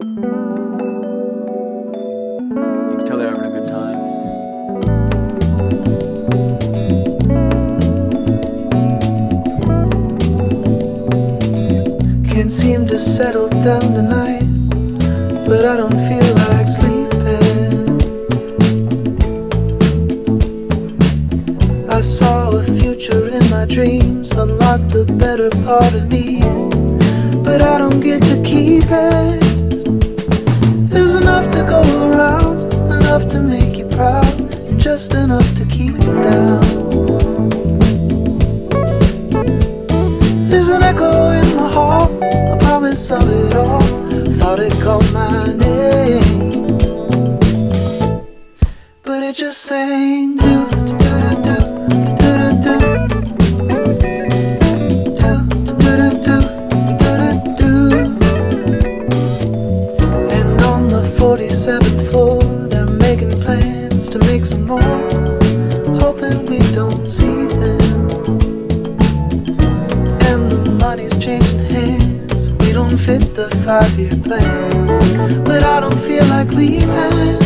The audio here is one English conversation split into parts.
You can tell they're having a good time. Can't seem to settle down tonight, but I don't feel like sleeping. I saw a future in my dreams, unlocked a better part of me, but I don't get to keep it. There's enough to go around, enough to make you proud, and just enough to keep you down. There's an echo in the hall, a promise of it all. Thought it called my name, but it just sang do do do do do do do do do. And on the 47th floor, they're making plans to make some more, hoping we don't see them. And the money's changing hands, we don't fit the 5-year plan, but I don't feel like leaving.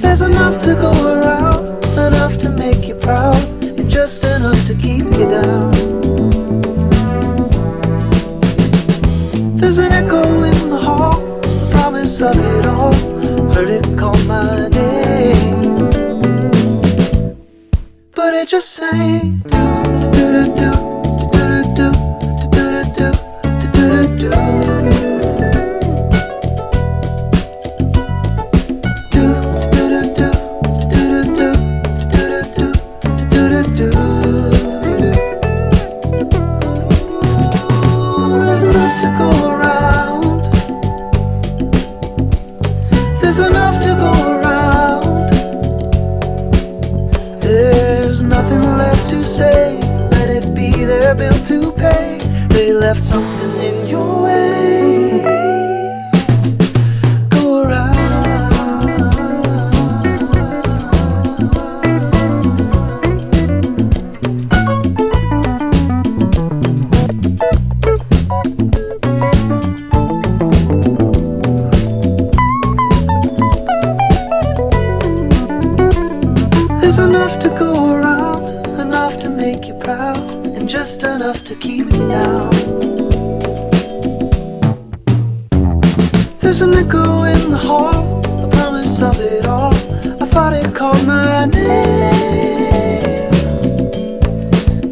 There's enough to go around, enough to make you proud, and just enough to keep you down. There's an echo in the hall, the promise of it all. Heard it call my name, but it just sang do do do do do do do do do do do. There's enough to go around. There's nothing left to say. Let it be their bill to pay. They left something in your way. Go around. There's enough to go around, enough to make you proud, and just enough to keep you down. There's an echo in the hall, the promise of it all. I thought it called my name,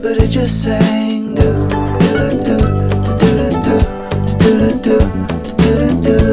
but it just sang do do do do do do do do do do.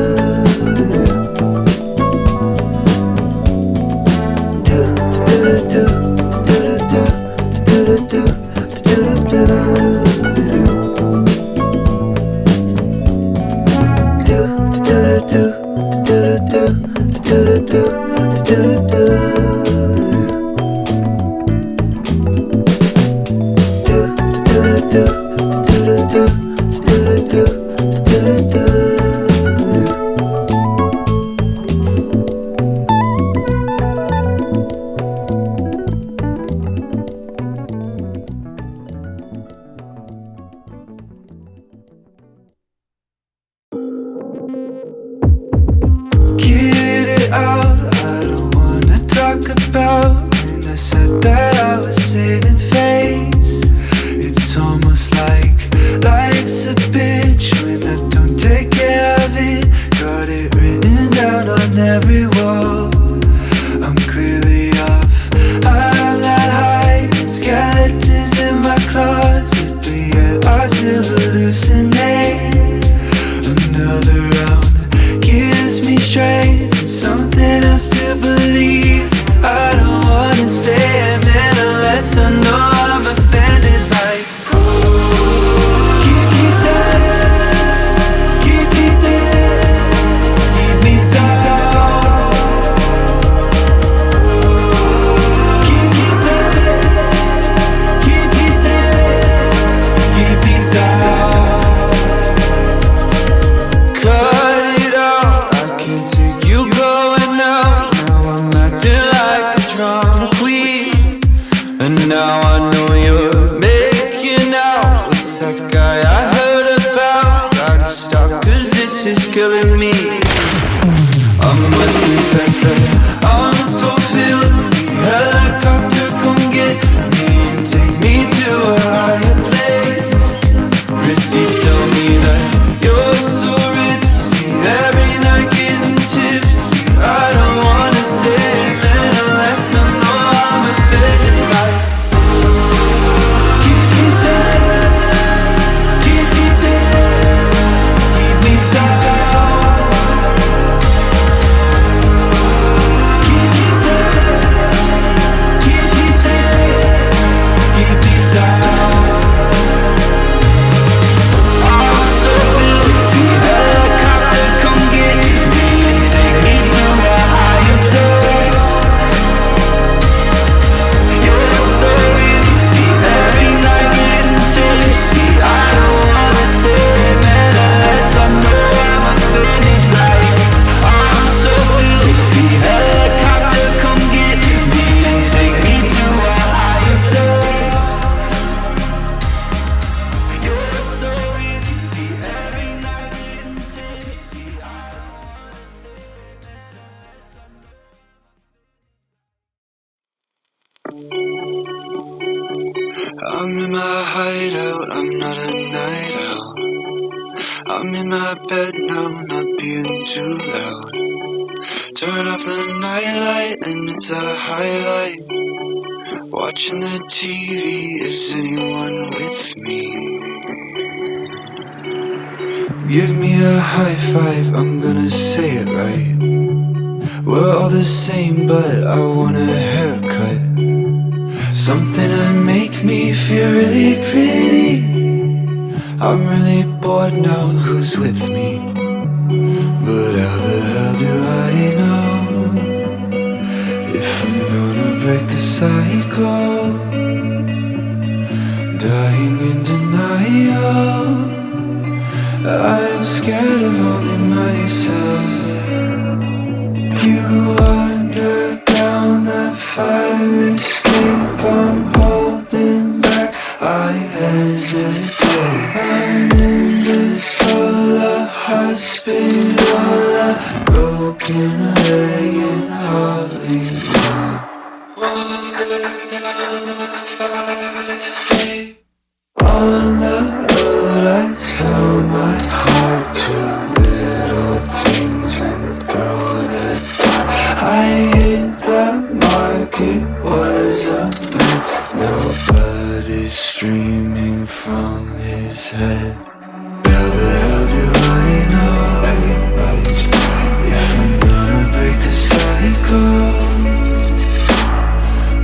me. I must confess that I'm so filled. The helicopter come get me and take me to a higher place. Receipts tell me that you're so ritzy. Every night getting tips. I don't wanna say amen unless I know I'm offended. Like, keep me safe, keep me safe, keep me safe. I'm in my hideout, I'm not a night owl. I'm in my bed now, not being too loud. Turn off the nightlight and it's a highlight. Watching the TV, is anyone with me? Give me a high five, I'm gonna say it right. We're all the same, but I want a haircut. Something to make me feel really pretty. I'm really bored now, who's with me? But how the hell do I know if I'm gonna break the cycle? Dying in denial, I'm scared of only myself. You wander down that fire escape, I'm holding back, I hesitate. I'm in the solar hospital, a broken leg in Hollywood. Wander down the fire escape. On the road I sell my heart to little things and throw the dot. I hit the mark, it was a man. Now blood is streaming from his head. How the hell do I know if I'm gonna break the cycle?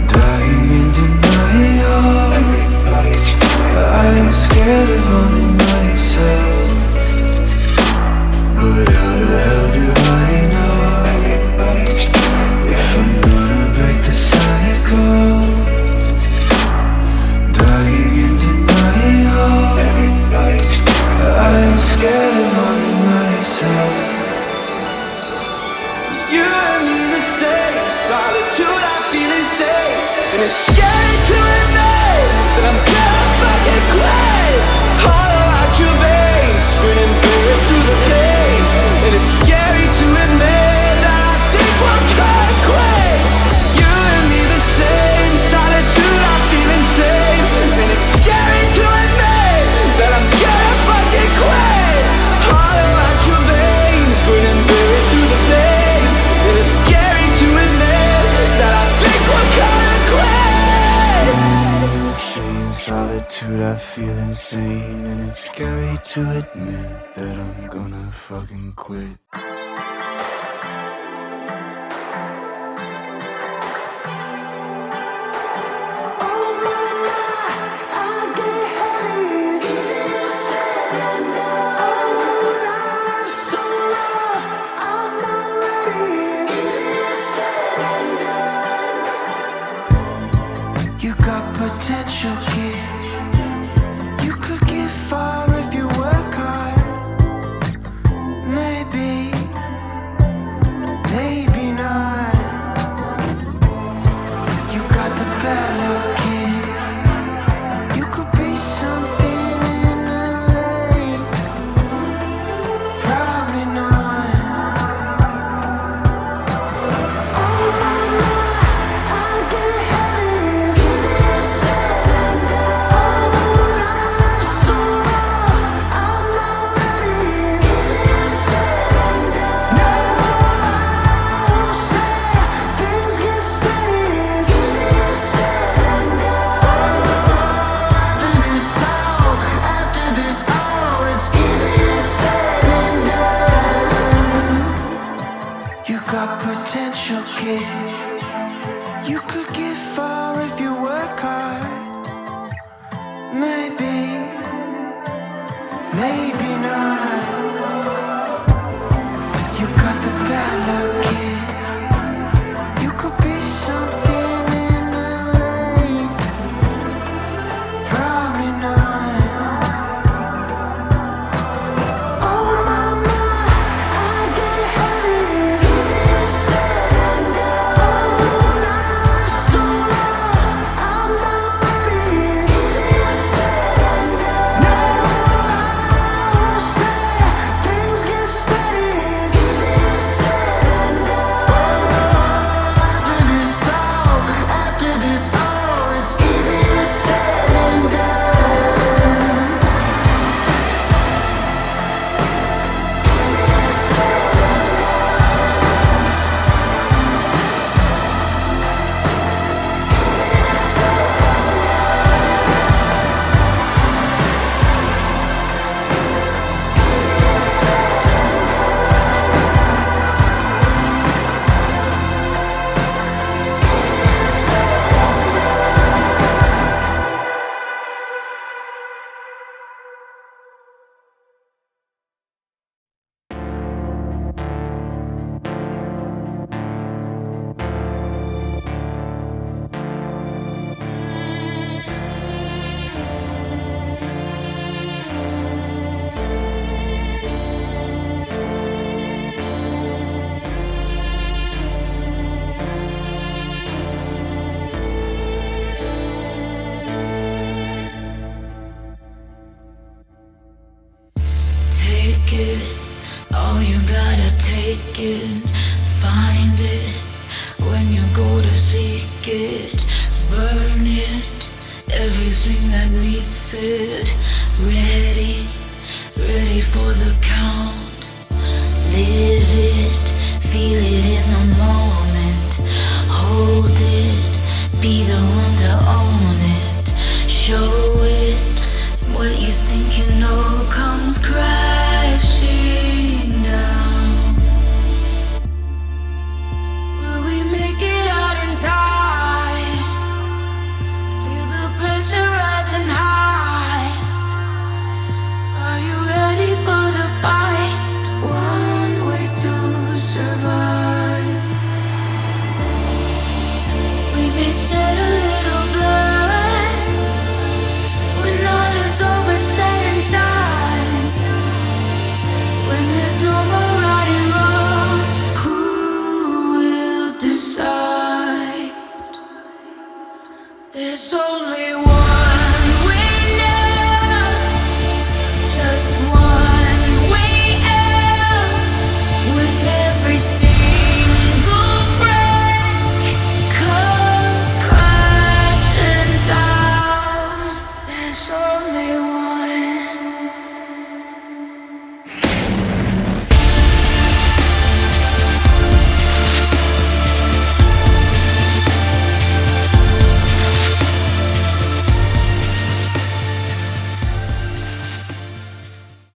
Dying in denial, I'm scared of only myself. But how the hell do I know if I'm gonna break the cycle? Dying in denial, I'm scared of only myself. You and me the same, solitude, I'm feeling safe. And it's scary to admit that I'm gonna fucking quit. Hollow out your veins, grinning fear through the pain. And it's scary to admit that I think we're gonna quit. You and me the same, solitude, I'm feeling safe. And it's scary to admit that I'm gonna fucking quit. Hollow out your veins, grinning fear through the pain. And it's scary to admit that I think we're gonna quit. Solitude, I feel insane. And it's scary to admit that I'm gonna fucking quit. You got potential, kid. You could get far if you work hard. Maybe lucky. You could get far if you work hard. Maybe, maybe not. You got the bad luck, kid. You could be something in LA. Probably not. Oh mama, I get heavy. Easier said than done. Oh, life's so rough, I'm not ready. Easier said than done. Now I say things get steady. Easier said than done. After this all, it's easier said than done. Take it, all you gotta take it. Find it when you go to seek it. Burn it, everything that needs it. Ready, ready for the count. Live it, feel it in the moment. Hold it, be the one